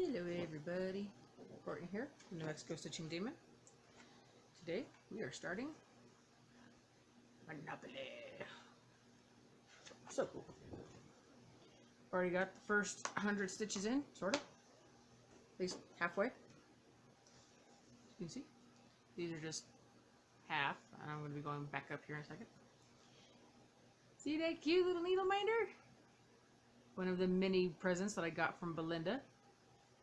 Hello everybody, Courtney here, the New Mexico Stitching Demon. Today we are starting Monopoly. So cool. Already got the first 100 stitches in, sort of. At least halfway. As you can see, these are just half, and I'm going to be going back up here in a second. See that cute little needle minder? One of the mini presents that I got from Belinda.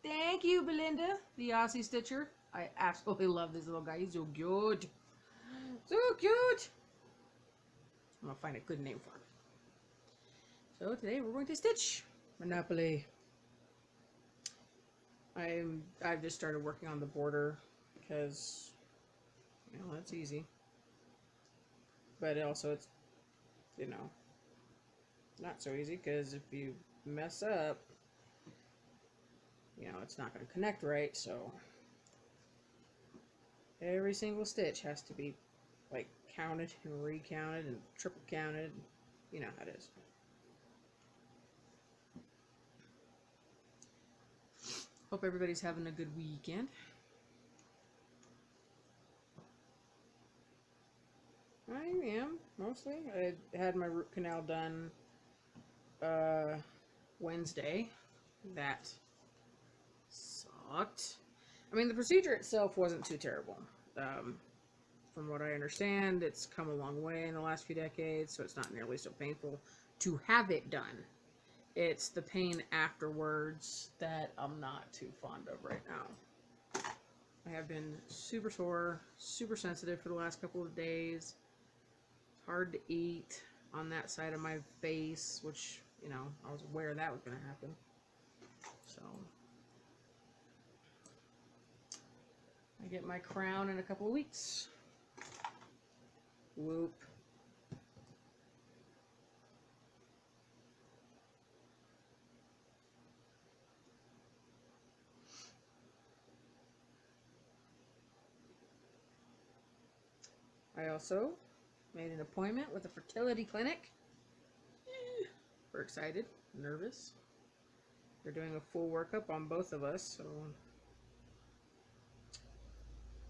Thank you, Belinda, the Aussie Stitcher. I absolutely love this little guy. He's so cute. So cute. I'm going to find a good name for him. So today we're going to stitch Monopoly. I've just started working on the border because, you know, that's easy. But also it's, you know, not so easy because if you mess up, you know, it's not going to connect right, so every single stitch has to be, like, counted and recounted and triple counted. You know how it is. Hope everybody's having a good weekend. I am, mostly. I had my root canal done Wednesday. That sucked. I mean, the procedure itself wasn't too terrible. From what I understand, it's come a long way in the last few decades, so it's not nearly so painful to have it done. It's the pain afterwards that I'm not too fond of right now. I have been super sore, super sensitive for the last couple of days. It's hard to eat on that side of my face, which, you know, I was aware that was going to happen. So I get my crown in a couple of weeks. Whoop. I also made an appointment with a fertility clinic. We're excited, nervous. They're doing a full workup on both of us, so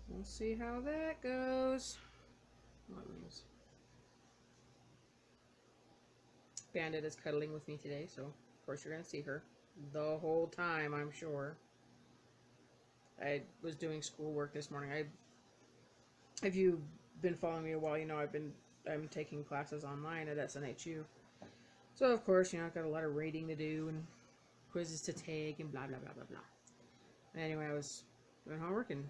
we'll see how that goes. Bandit is cuddling with me today, so of course you're going to see her the whole time, I'm sure. I was doing schoolwork this morning. If you've been following me a while, you know I'm taking classes online at SNHU. So of course, you know, I've got a lot of reading to do and quizzes to take and blah blah blah blah blah. Anyway, I was doing homework and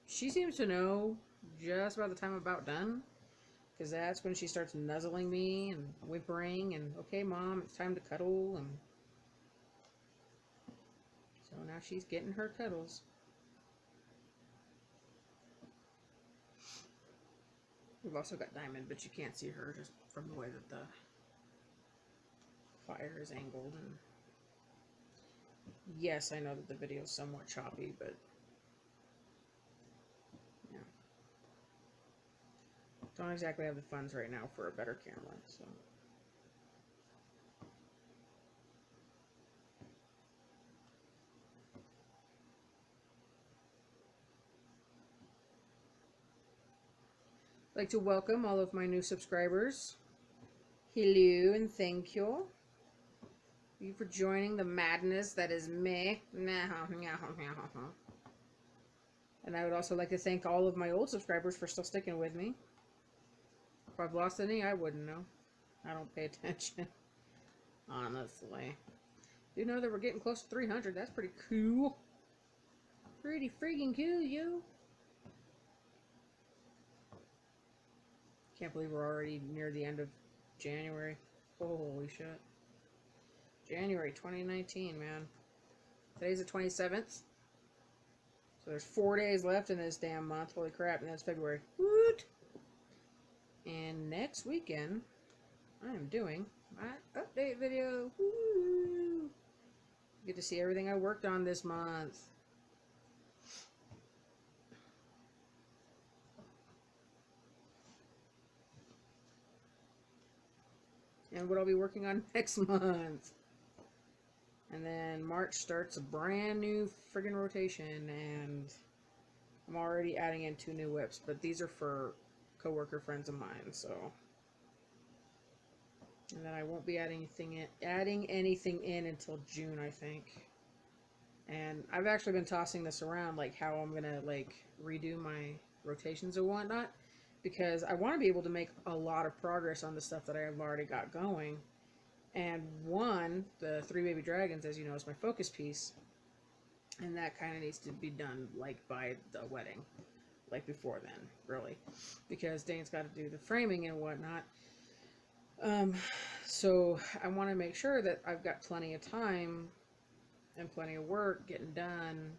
she seems to know just about the time I'm about done, because that's when she starts nuzzling me and whimpering and, okay, Mom, it's time to cuddle. And so now she's getting her cuddles. We've also got Diamond, but you can't see her just from the way that the fire is angled. And yes, I know that the video is somewhat choppy, but yeah, don't exactly have the funds right now for a better camera, so. I'd like to welcome all of my new subscribers. Hello and thank you. Thank you for joining the madness that is me. And I would also like to thank all of my old subscribers for still sticking with me. If I've lost any, I wouldn't know. I don't pay attention. Honestly. You know that we're getting close to 300. That's pretty cool. Pretty freaking cool, yo. Can't believe we're already near the end of January. Holy shit. January 2019, man. Today's the 27th. So there's 4 days left in this damn month. Holy crap, and that's February. Woot! And next weekend, I am doing my update video. Woo! Get to see everything I worked on this month. And what I'll be working on next month. And then March starts a brand new friggin' rotation, and I'm already adding in 2 new whips, but these are for coworker friends of mine, so. And then I won't be adding anything in until June, I think. And I've actually been tossing this around, like how I'm gonna like redo my rotations and whatnot, because I want to be able to make a lot of progress on the stuff that I've already got going. And one, the 3 baby dragons, as you know, is my focus piece, and that kind of needs to be done like by the wedding, like before then, really, because Dane's got to do the framing and whatnot. So I want to make sure that I've got plenty of time and plenty of work getting done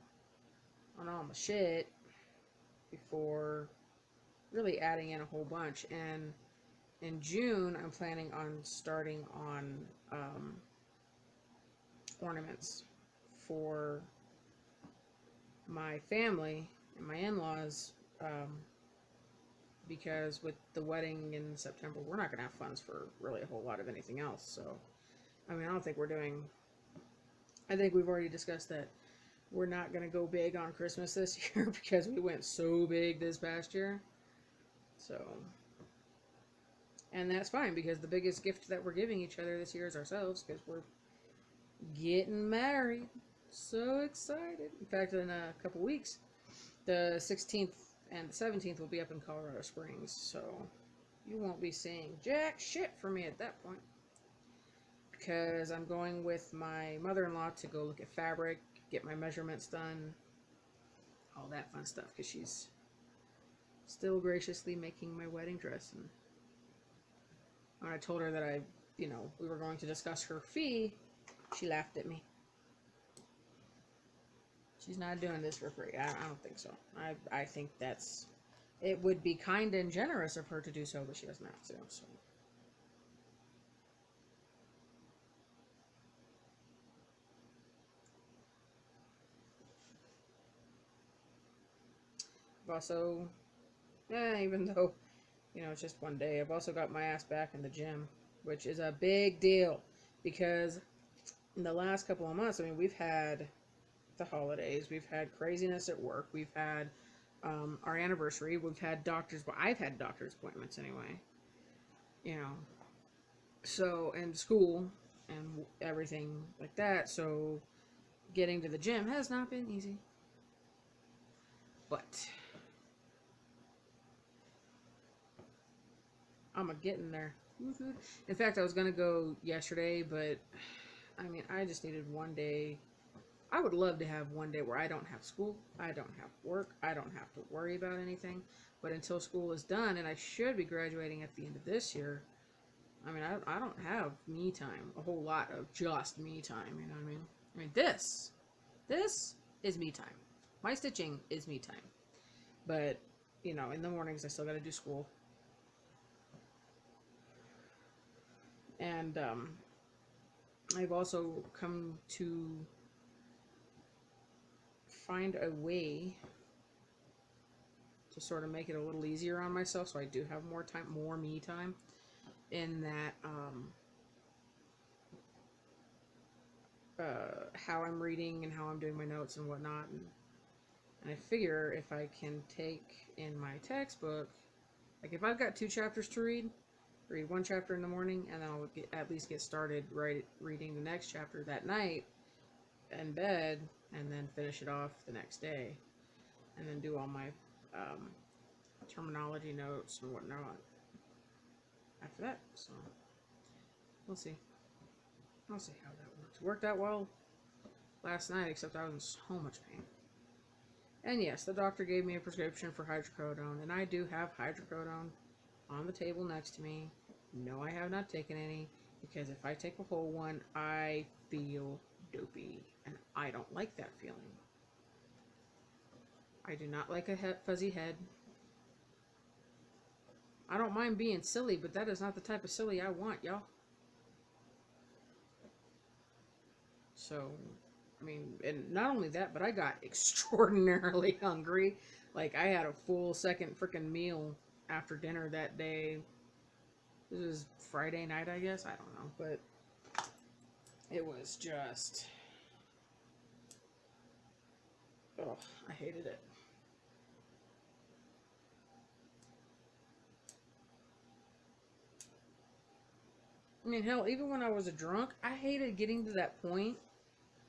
on all my shit before really adding in a whole bunch. And in June, I'm planning on starting on ornaments for my family and my in-laws, because with the wedding in September, we're not going to have funds for really a whole lot of anything else. So, I mean, I don't think we're doing... I think we've already discussed that we're not going to go big on Christmas this year because we went so big this past year. So, and that's fine, because the biggest gift that we're giving each other this year is ourselves, because we're getting married. So excited. In fact, in a couple weeks, the 16th and the 17th will be up in Colorado Springs, so you won't be seeing jack shit from me at that point, because I'm going with my mother-in-law to go look at fabric, get my measurements done, all that fun stuff, because she's still graciously making my wedding dress. And when I told her that we were going to discuss her fee, she laughed at me. She's not doing this for free. I don't think so. I think it would be kind and generous of her to do so, but she doesn't have to. So. I've also, even though, it's just one day, I've also got my ass back in the gym, which is a big deal, because in the last couple of months, I mean, we've had the holidays, we've had craziness at work, we've had our anniversary, we've had I've had doctor's appointments anyway, so, and school and everything like that, so getting to the gym has not been easy, but I'm getting there. In fact, I was gonna go yesterday, but I mean, I just needed one day. I would love to have one day where I don't have school, I don't have work, I don't have to worry about anything. But until school is done, and I should be graduating at the end of this year, I mean, I don't have me time, a whole lot of just me time, you know what I mean? I mean, this is me time. My stitching is me time. But, in the mornings I still got to do school. And I've also come to find a way to sort of make it a little easier on myself, so I do have more time, more me time, in that how I'm reading and how I'm doing my notes and whatnot. And I figure if I can take in my textbook, like if I've got 2 chapters to read 1 chapter in the morning, and then I'll at least get started reading the next chapter that night in bed, and then finish it off the next day, and then do all my terminology notes and whatnot after that. So we'll see. I'll see how that works. It worked out well last night, except I was in so much pain. And yes, the doctor gave me a prescription for hydrocodone, and I do have hydrocodone on the table next to me. No, I have not taken any, because if I take a whole one, I feel dopey, and I don't like that feeling. I do not like a fuzzy head. I don't mind being silly, but that is not the type of silly I want, y'all. So, I mean, and not only that, but I got extraordinarily hungry. Like, I had a full second freaking meal after dinner that day. This was Friday night, I guess. I don't know. But it was just Oh, I hated it. I mean, hell, even when I was a drunk, I hated getting to that point.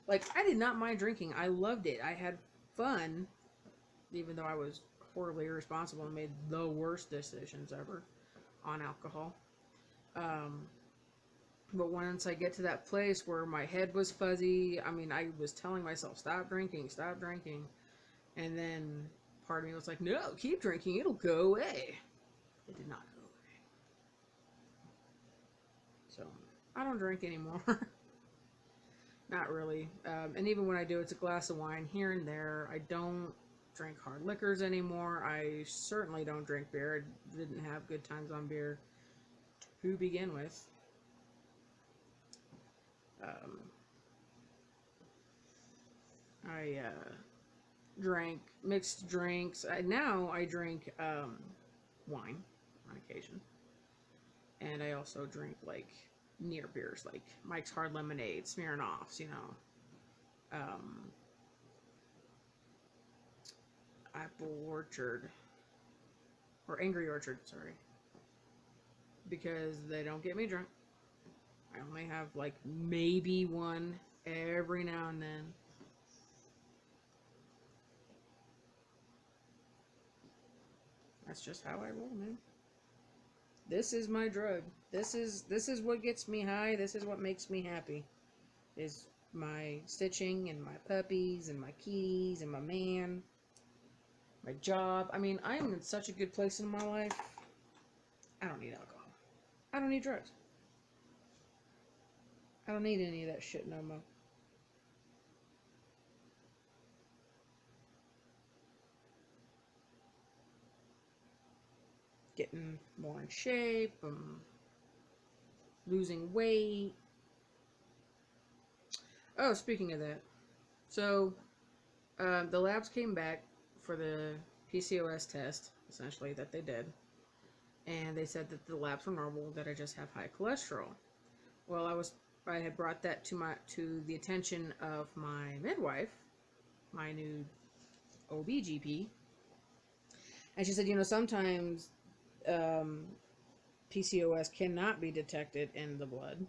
Like, I did not mind drinking. I loved it. I had fun, even though I was horribly irresponsible and made the worst decisions ever on alcohol. Um, but once I get to that place where my head was fuzzy, I mean, I was telling myself, stop drinking, stop drinking. And then part of me was like, no, keep drinking, it'll go away. It did not go away. So, I don't drink anymore. Not really. And even when I do, it's a glass of wine here and there. I don't drink hard liquors anymore. I certainly don't drink beer. I didn't have good times on beer to begin with. Um, I drank mixed drinks. Now I drink wine on occasion. And I also drink, like, near beers, like Mike's Hard Lemonade, Smirnoffs, you know. Apple Orchard. Or Angry Orchard, sorry. Because they don't get me drunk. I only have, like, maybe one every now and then. That's just how I roll, man. This is my drug. This is what gets me high. This is what makes me happy. Is my stitching and my puppies and my kitties and my man. My job. I mean, I am in such a good place in my life. I don't need alcohol. I don't need drugs. I don't need any of that shit no more. Getting more in shape. Losing weight. Oh, speaking of that. So, the labs came back for the PCOS test, essentially, that they did. And they said that the labs were normal, that I just have high cholesterol. Well, I had brought that to the attention of my midwife, my new OB-GP, and she said, you know, sometimes PCOS cannot be detected in the blood.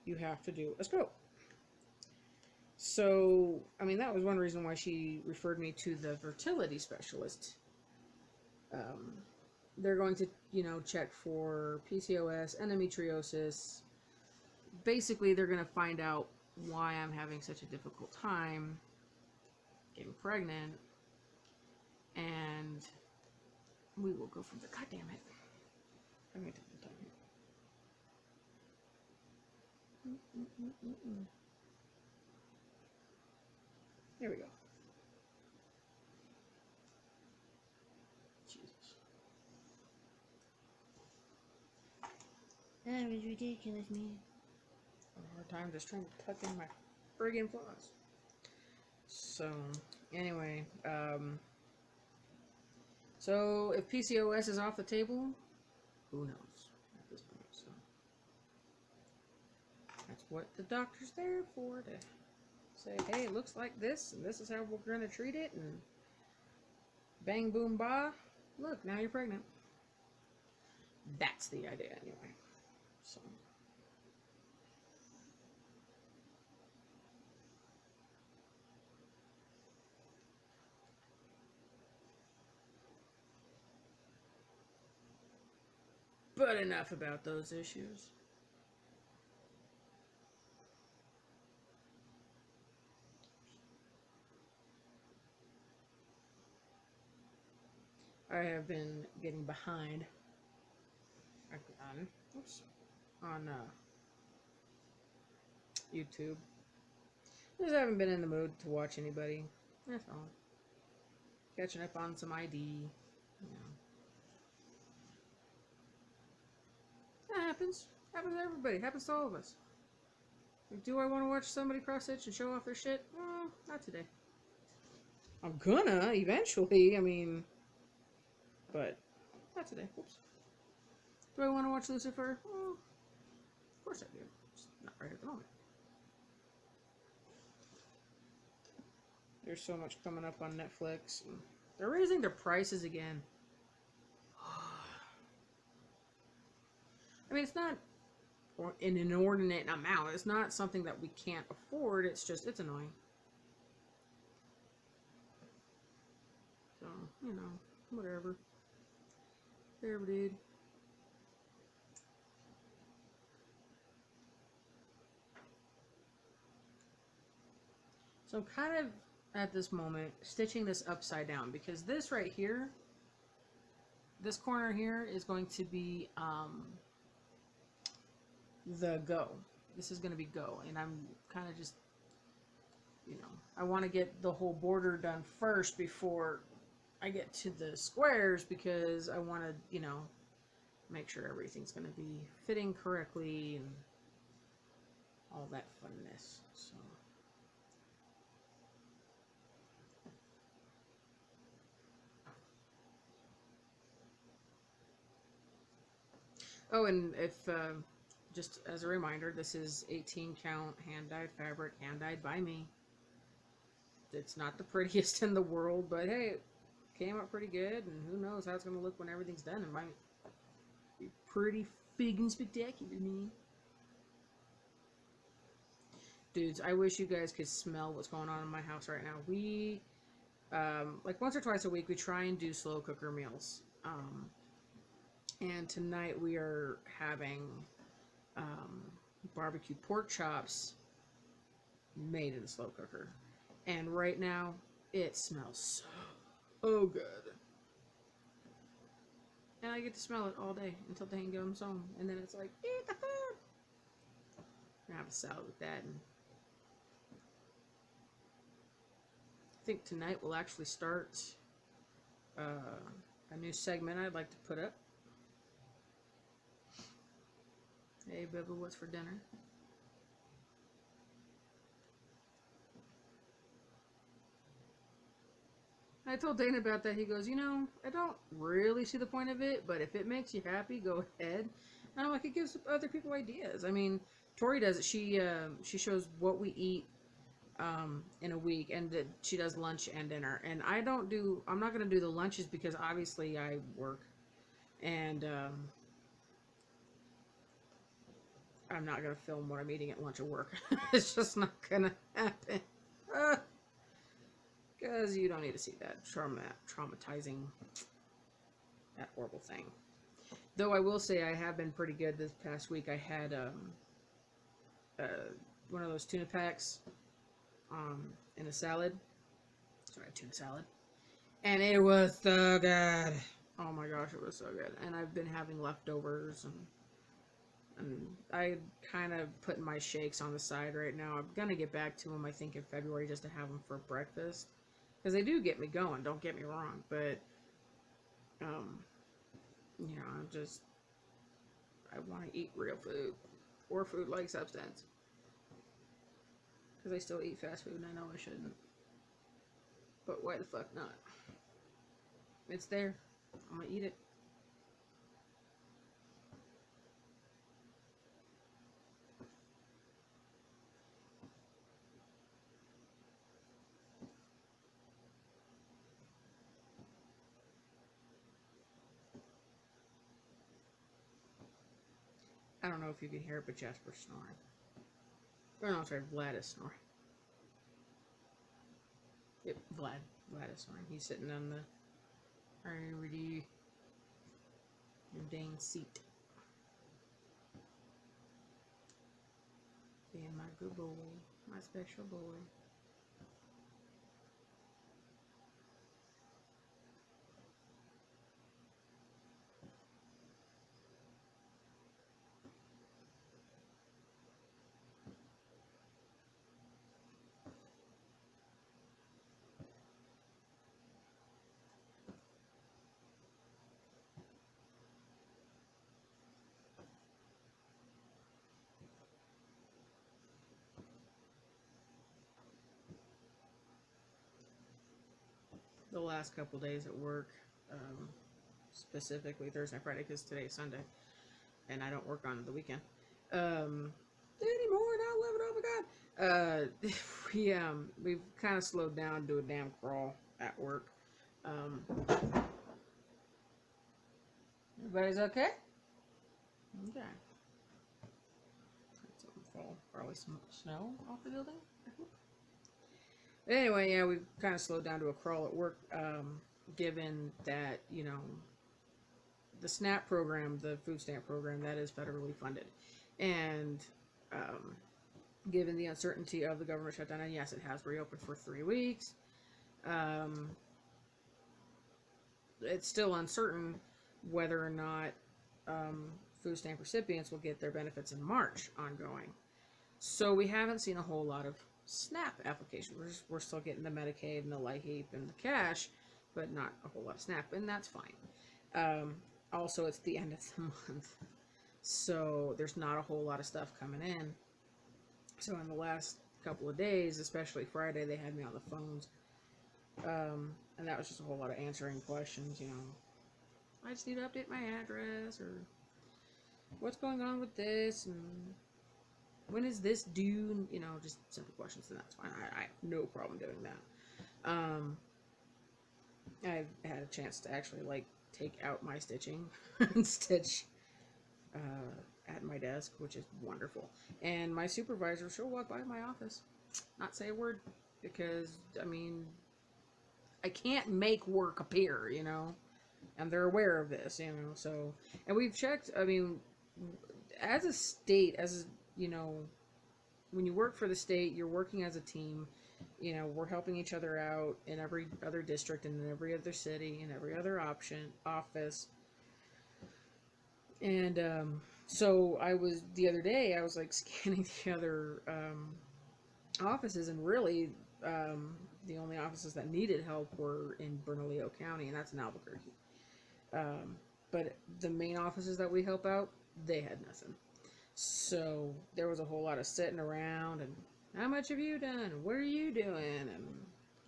You have to do a scope. So, I mean, that was one reason why she referred me to the fertility specialist. They're going to, you know, check for PCOS, endometriosis. Basically, they're going to find out why I'm having such a difficult time getting pregnant, and we will go from there. God damn it. I'm going to take the time here. There we go. Jesus. That was ridiculous, man. A hard time just trying to tuck in my friggin' flaws. So, anyway, so if PCOS is off the table, who knows at this point? So that's what the doctor's there for, to say, hey, it looks like this, and this is how we're gonna treat it, and bang, boom, bah, look, now you're pregnant. That's the idea, anyway. So. But enough about those issues. I have been getting behind on YouTube. Just haven't been in the mood to watch anybody. That's all. Catching up on some ID. You know. That happens. Happens to everybody. Happens to all of us. Like, do I want to watch somebody cross stitch and show off their shit? Well, not today. I'm gonna eventually. I mean, but not today. Oops. Do I want to watch Lucifer? Well, of course I do. Just not right at the moment. There's so much coming up on Netflix. They're raising their prices again. I mean, it's not an inordinate amount. It's not something that we can't afford. It's just, it's annoying. So, you know, whatever. Whatever, dude. So I'm kind of, at this moment, stitching this upside down because this right here, this corner here is going to be the go. This is going to be go, and I'm kind of just, you know, I want to get the whole border done first before I get to the squares because I want to, you know, make sure everything's going to be fitting correctly and all that funness. So. Oh, and if, just as a reminder, this is 18 count hand-dyed fabric, hand-dyed by me. It's not the prettiest in the world, but hey, it came out pretty good, and who knows how it's going to look when everything's done. It might be pretty big and spectacular, man. Dudes, I wish you guys could smell what's going on in my house right now. We, like once or twice a week, we try and do slow cooker meals. And tonight we are having barbecue pork chops made in a slow cooker. And right now, it smells so good. And I get to smell it all day until the hand comes home. And then it's like, eat the food. I'm gonna have a salad with that. And I think tonight we'll actually start a new segment I'd like to put up. Hey, Bubba, what's for dinner? I told Dana about that. He goes, you know, I don't really see the point of it, but if it makes you happy, go ahead. And I'm like, it gives other people ideas. I mean, Tori does it. She shows what we eat in a week, and she does lunch and dinner. And I'm not going to do the lunches because obviously I work, and I'm not going to film what I'm eating at lunch or work. It's just not going to happen. Because you don't need to see that traumatizing, that horrible thing. Though I will say I have been pretty good this past week. I had one of those tuna packs in a salad. Sorry, tuna salad. And it was so good. Oh my gosh, it was so good. And I've been having leftovers, and I kind of putting my shakes on the side right now. I'm going to get back to them, I think, in February just to have them for breakfast. Because they do get me going, don't get me wrong. But, you know, I want to eat real food. Or food-like substance. Because I still eat fast food and I know I shouldn't. But why the fuck not? It's there. I'm going to eat it. I don't know if you can hear it, but Jasper's snoring. Or no, sorry, Vlad is snoring. Yep, Vlad is snoring. He's sitting on the already ordained seat. Being my good boy, my special boy. The last couple days at work, specifically Thursday and Friday, because today's Sunday, and I don't work on the weekend. anymore, not 11, oh my god. We've kind of slowed down to do a damn crawl at work. Um, Everybody's okay? Okay. Something fall, probably some snow off the building, I hope. Anyway, yeah, we've kind of slowed down to a crawl at work, given that, the SNAP program, the food stamp program, that is federally funded. And given the uncertainty of the government shutdown, and yes, it has reopened for 3 weeks, um, it's still uncertain whether or not food stamp recipients will get their benefits in March ongoing. So we haven't seen a whole lot of SNAP applications. We're still getting the Medicaid and the LIHEAP and the cash, but not a whole lot of SNAP, and that's fine. Also, it's the end of the month, so there's not a whole lot of stuff coming in. So in the last couple of days, especially Friday, they had me on the phones, and that was just a whole lot of answering questions. I just need to update my address, or what's going on with this, and when is this due? Just simple questions, and that's fine. I have no problem doing that. I've had a chance to actually take out my stitching and stitch at my desk, which is wonderful. And my supervisor, she'll walk by my office, not say a word, because I can't make work appear, and they're aware of this, so, and we've checked, as a state, when you work for the state, you're working as a team. We're helping each other out in every other district and in every other city and every other office. And so the other day, I was scanning the other offices, and really the only offices that needed help were in Bernalillo County, and that's in Albuquerque. But the main offices that we help out, they had nothing. So there was a whole lot of sitting around and, how much have you done? What are you doing? And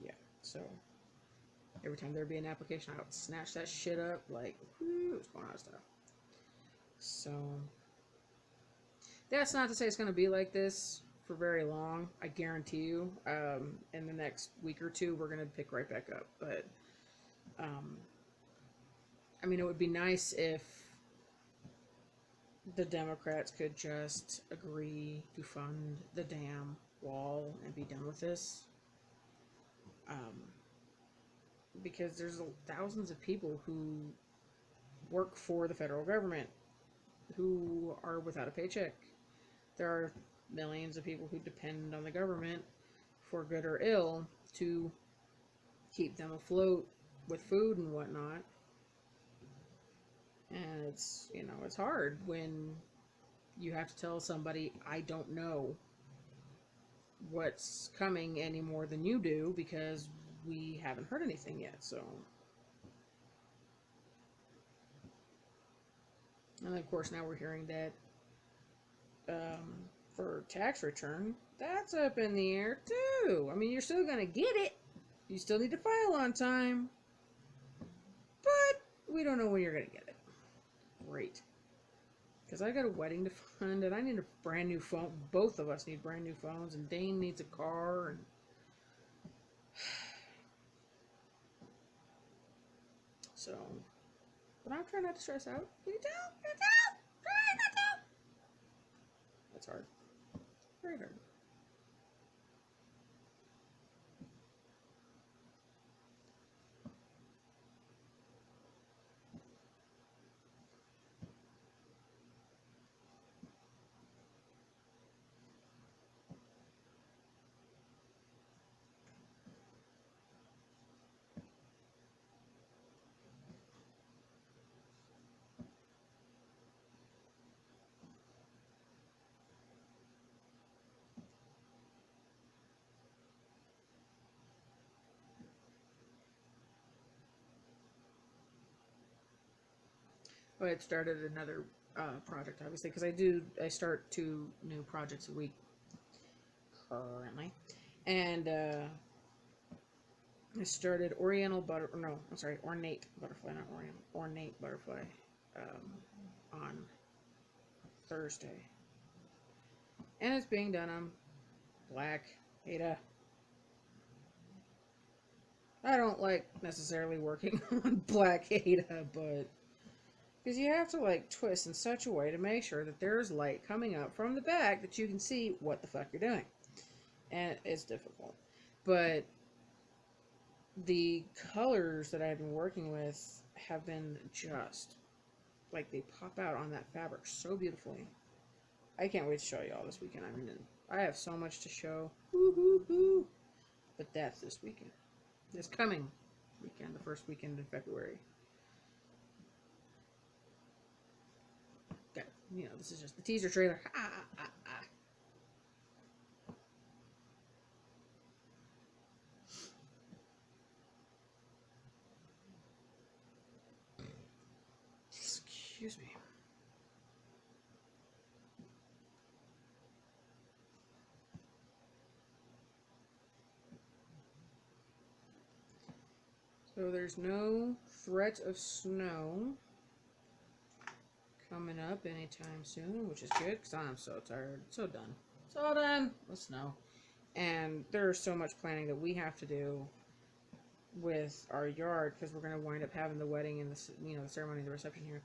yeah, so every time there'd be an application, I would snatch that shit up, whoo, it's going out of stuff. So that's not to say it's going to be like this for very long. I guarantee you, in the next week or two, we're going to pick right back up. But, it would be nice if the Democrats could just agree to fund the damn wall and be done with this. Because there's thousands of people who work for the federal government who are without a paycheck. There are millions of people who depend on the government, for good or ill, to keep them afloat with food and whatnot. And it's hard when you have to tell somebody, I don't know what's coming any more than you do, because we haven't heard anything yet. So, and of course now we're hearing that for tax return, that's up in the air too. You're still gonna get it, you still need to file on time, but we don't know when you're gonna get it. Great. Because I got a wedding to fund, and I need a brand new phone. Both of us need brand new phones, and Dane needs a car, and so, but I'm trying not to stress out. You don't. Try not to. That's hard. Very hard. But I started another project, obviously, because I start 2 new projects a week currently, and I started ornate butterfly, not oriental, ornate butterfly, on Thursday, And it's being done on black Ada. I don't like necessarily working on black Ada, but because you have to like twist in such a way to make sure that there's light coming up from the back that you can see what the fuck you're doing. And it's difficult. But the colors that I've been working with have been just like they pop out on that fabric so beautifully. I can't wait to show you all this weekend. I mean, I have so much to show. Woo-hoo-hoo. But that's this weekend. This coming weekend, the first weekend in February. Okay, you know, this is just the teaser trailer. Excuse me. So there's no threat of snow coming up anytime soon, which is good because I'm so tired, so done. So done with snow. And there's so much planning that we have to do with our yard because we're going to wind up having the wedding and the, you know, the ceremony and the reception here.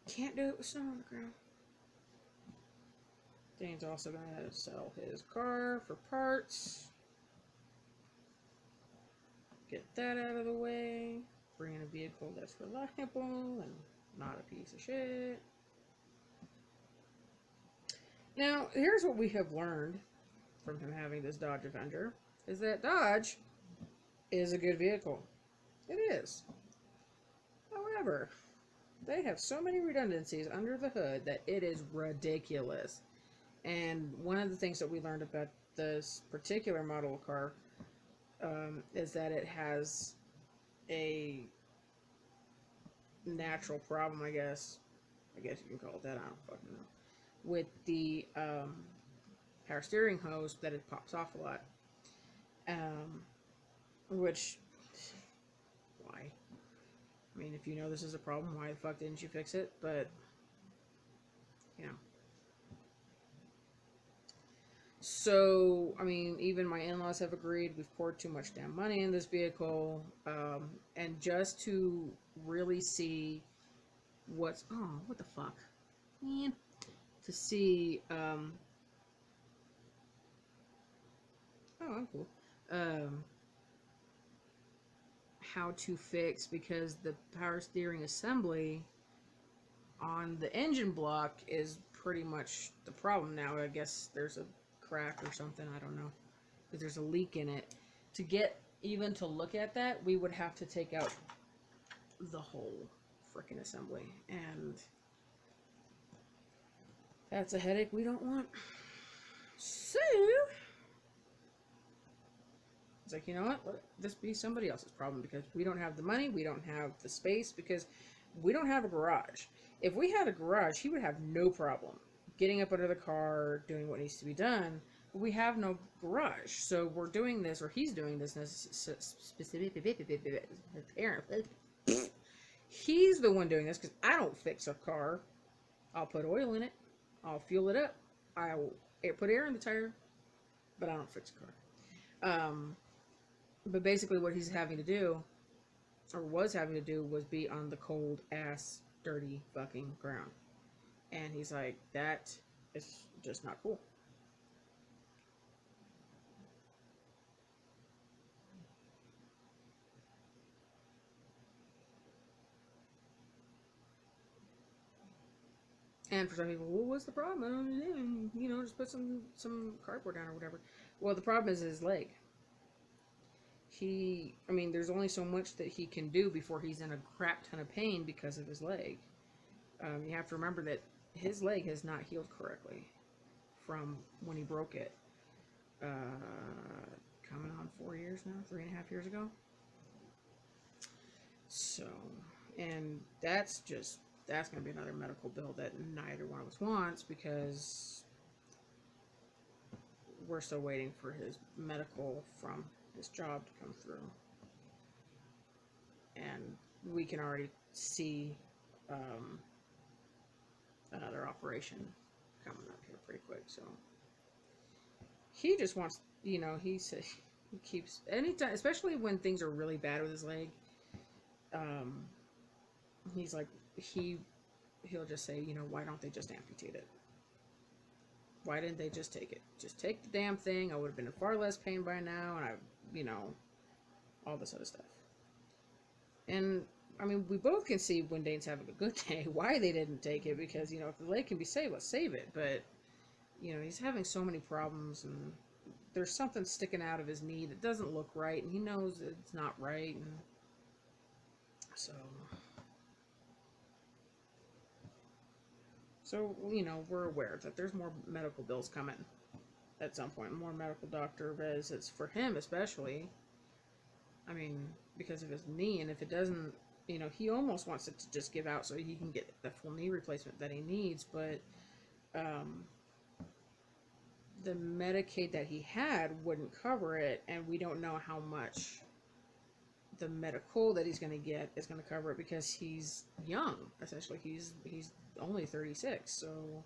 Can't do it with snow on the ground. Dane's also going to sell his car for parts. Get that out of the way. Bring in a vehicle that's reliable and not a piece of shit. Now, here's what we have learned from him having this Dodge Avenger, is that Dodge is a good vehicle. It is. However, they have so many redundancies under the hood that it is ridiculous. And one of the things that we learned about this particular model of car is that it has a natural problem, I guess you can call it that, I don't fucking know, with the power steering hose, that it pops off a lot. Which, why? I mean, if you know this is a problem, why the fuck didn't you fix it? But, you know. So, I mean, even my in-laws have agreed we've poured too much damn money in this vehicle. And just to really see what's... Oh, what the fuck? Man. To see... Oh, I'm cool. How to fix, because the power steering assembly on the engine block is pretty much the problem now. I guess there's a crack or something, I don't know, because there's a leak in it. To get even to look at that, we would have to take out the whole freaking assembly, and that's a headache we don't want. So it's like, you know what, let this be somebody else's problem, because we don't have the money, we don't have the space, because we don't have a garage. If we had a garage, he would have no problem getting up under the car, doing what needs to be done. But we have no garage, so we're doing this, or he's doing this apparently. He's the one doing this, because I don't fix a car. I'll put oil in it, I'll fuel it up, I'll put air in the tire, but I don't fix a car. But basically what he's having to do, or was having to do, was be on the cold ass dirty fucking ground. And he's like, that is just not cool. And for some people, well, what's the problem? I don't know. You know, just put some cardboard down or whatever. Well, the problem is his leg. I mean, there's only so much that he can do before he's in a crap ton of pain because of his leg. You have to remember that his leg has not healed correctly from when he broke it. Coming on 4 years now, 3.5 years ago. So, and that's going to be another medical bill that neither one of us wants, because we're still waiting for his medical from his job to come through. And we can already see another operation coming up here pretty quick. So he just wants, he says he keeps anytime, especially when things are really bad with his leg. Um, he's like he'll just say, why don't they just amputate it? Why didn't they just take it? Just take the damn thing. I would have been in far less pain by now, and all this other stuff. And I mean, we both can see when Dane's having a good day why they didn't take it, because if the leg can be saved, let's save it. But he's having so many problems, and there's something sticking out of his knee that doesn't look right, and he knows it's not right, and so we're aware that there's more medical bills coming at some point, more medical doctor visits for him especially. I mean, because of his knee, and if it doesn't, he almost wants it to just give out so he can get the full knee replacement that he needs, but the Medicaid that he had wouldn't cover it, and we don't know how much the medical that he's going to get is going to cover it, because he's young, essentially. He's only 36, so,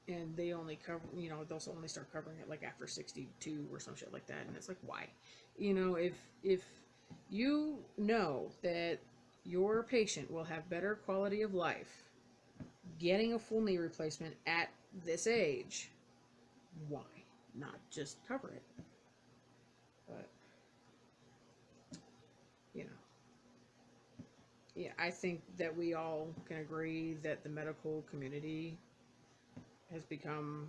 and they only cover, they'll only start covering it like after 62 or some shit like that, and it's like, why? If you know that your patient will have better quality of life getting a full knee replacement at this age, why not just cover it? But yeah, I think that we all can agree that the medical community has become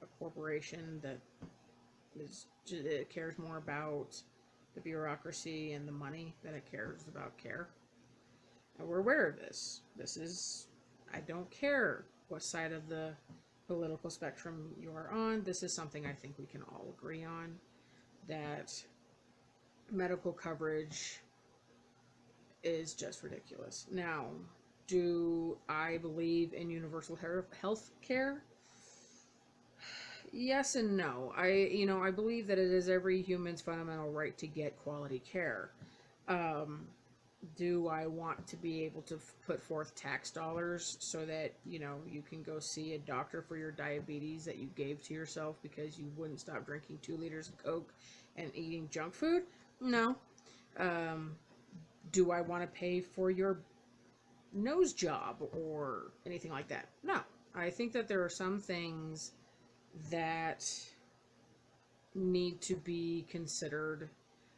a corporation that it cares more about the bureaucracy and the money than it cares about care. And we're aware of this. I don't care what side of the political spectrum you are on. This is something I think we can all agree on, that medical coverage is just ridiculous. Now, do I believe in universal health care? Yes and no. I believe that it is every human's fundamental right to get quality care. Do I want to be able to put forth tax dollars so that, you can go see a doctor for your diabetes that you gave to yourself because you wouldn't stop drinking 2 liters of Coke and eating junk food? No. Do I want to pay for your nose job or anything like that? No. I think that there are some things that need to be considered,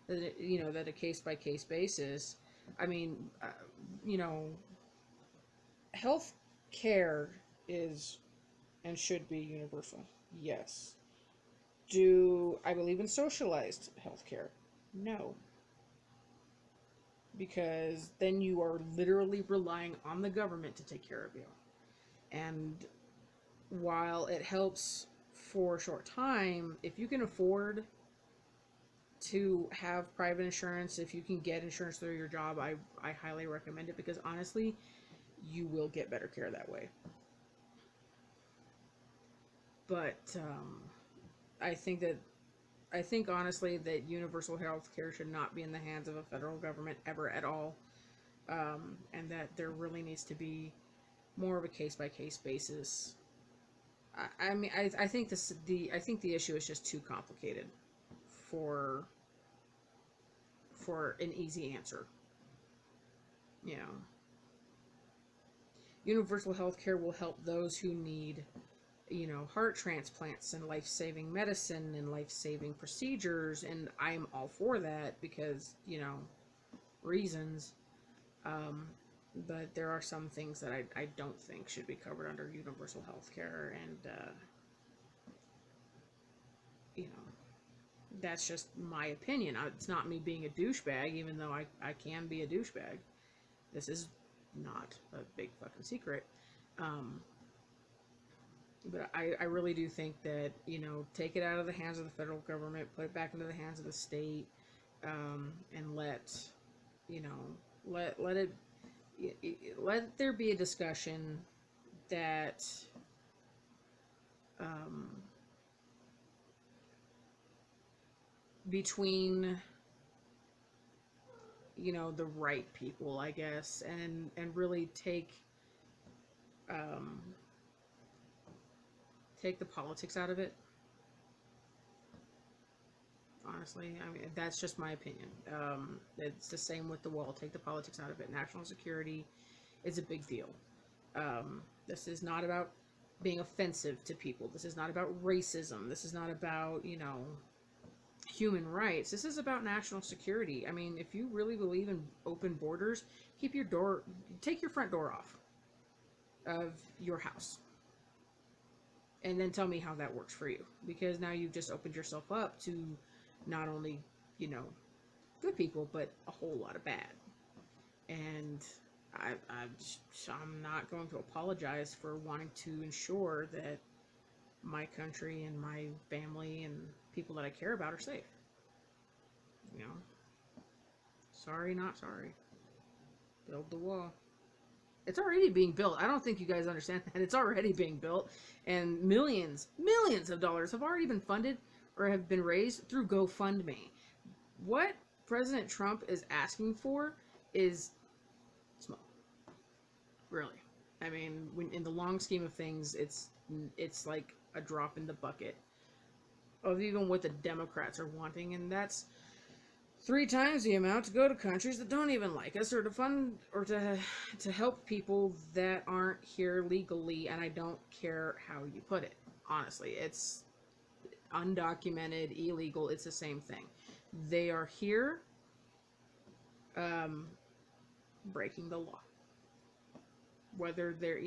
that a case-by-case basis. I mean, health care is and should be universal. Yes. Do I believe in socialized health care? No. Because then you are literally relying on the government to take care of you. And while it helps for a short time, if you can afford to have private insurance, if you can get insurance through your job, I highly recommend it, because honestly, you will get better care that way. But I think honestly that universal health care should not be in the hands of a federal government ever at all, and that there really needs to be more of a case-by-case basis. I think the issue is just too complicated for an easy answer. Universal health care will help those who need, heart transplants and life-saving medicine and life-saving procedures, and I'm all for that because, reasons. But there are some things that I don't think should be covered under universal health care, and, that's just my opinion. It's not me being a douchebag, even though I can be a douchebag. This is not a big fucking secret. But I really do think that, take it out of the hands of the federal government, put it back into the hands of the state, and let there be a discussion that between you know, the right people, I guess, and really um, take the politics out of it. Honestly, I mean, that's just my opinion. It's the same with the wall. Take the politics out of it. National security is a big deal. This is not about being offensive to people. This is not about racism. This is not about, you know, human rights. This is about national security. I mean, if you really believe in open borders, take your front door off of your house. And then tell me how that works for you. Because now you've just opened yourself up to not only, you know, good people, but a whole lot of bad. And I'm not going to apologize for wanting to ensure that my country and my family and people that I care about are safe. You know, sorry, not sorry. Build the wall. It's already being built. I don't think you guys understand that. It's already being built, and millions of dollars have already been funded or have been raised through GoFundMe. What President Trump is asking for is small. Really. I mean, when in the long scheme of things, it's like a drop in the bucket of even what the Democrats are wanting, and that's 3 times the amount to go to countries that don't even like us, or to fund, or to help people that aren't here legally. And I don't care how you put it. Honestly, it's undocumented, illegal. It's the same thing. They are here, breaking the law. Whether they're,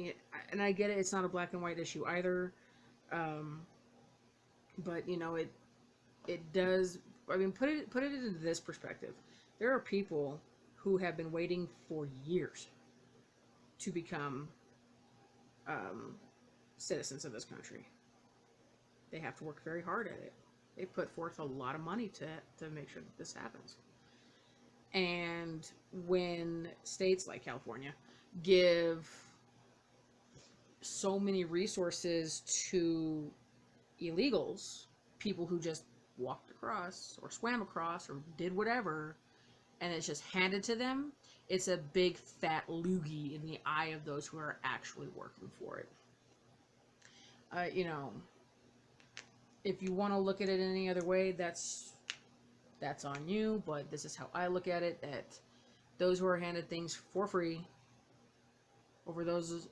and I get it, it's not a black and white issue either, but you know, it does. I mean, put it into this perspective. There are people who have been waiting for years to become citizens of this country. They have to work very hard at it. They put forth a lot of money to make sure that this happens. And when states like California give so many resources to illegals, people who just walked across or swam across or did whatever, and it's just handed to them, it's a big fat loogie in the eye of those who are actually working for it. You know, if you want to look at it any other way, that's on you, but this is how I look at it, that those who are handed things for free over those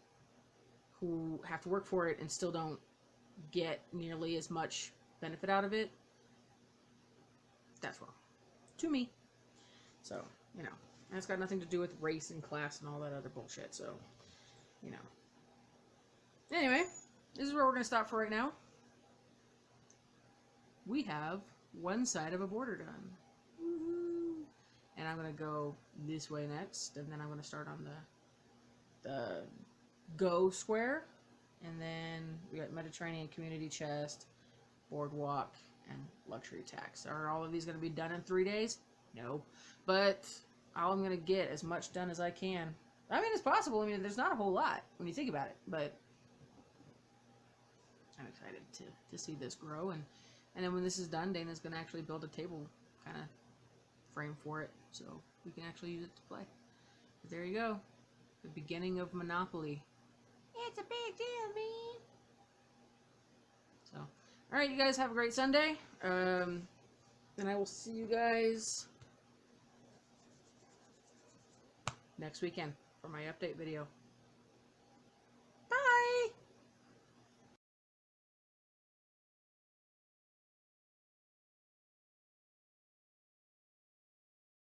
who have to work for it and still don't get nearly as much benefit out of it, that's wrong to me. So, you know, and it's got nothing to do with race and class and all that other bullshit. So, you know, anyway, this is where we're gonna stop for right now. We have one side of a border done. Woo-hoo. And I'm gonna go this way next, and then I'm gonna start on the go square, and then we got Mediterranean community chest, boardwalk, and luxury tax. Are all of these going to be done in 3 days? No, but all I'm going to get as much done as I can. I mean, it's possible. I mean, there's not a whole lot when you think about it, but I'm excited to see this grow, and then when this is done, Dana's going to actually build a table kind of frame for it, so we can actually use it to play. But there you go. The beginning of Monopoly. It's a big deal, man. So, alright, you guys have a great Sunday. And I will see you guys next weekend for my update video.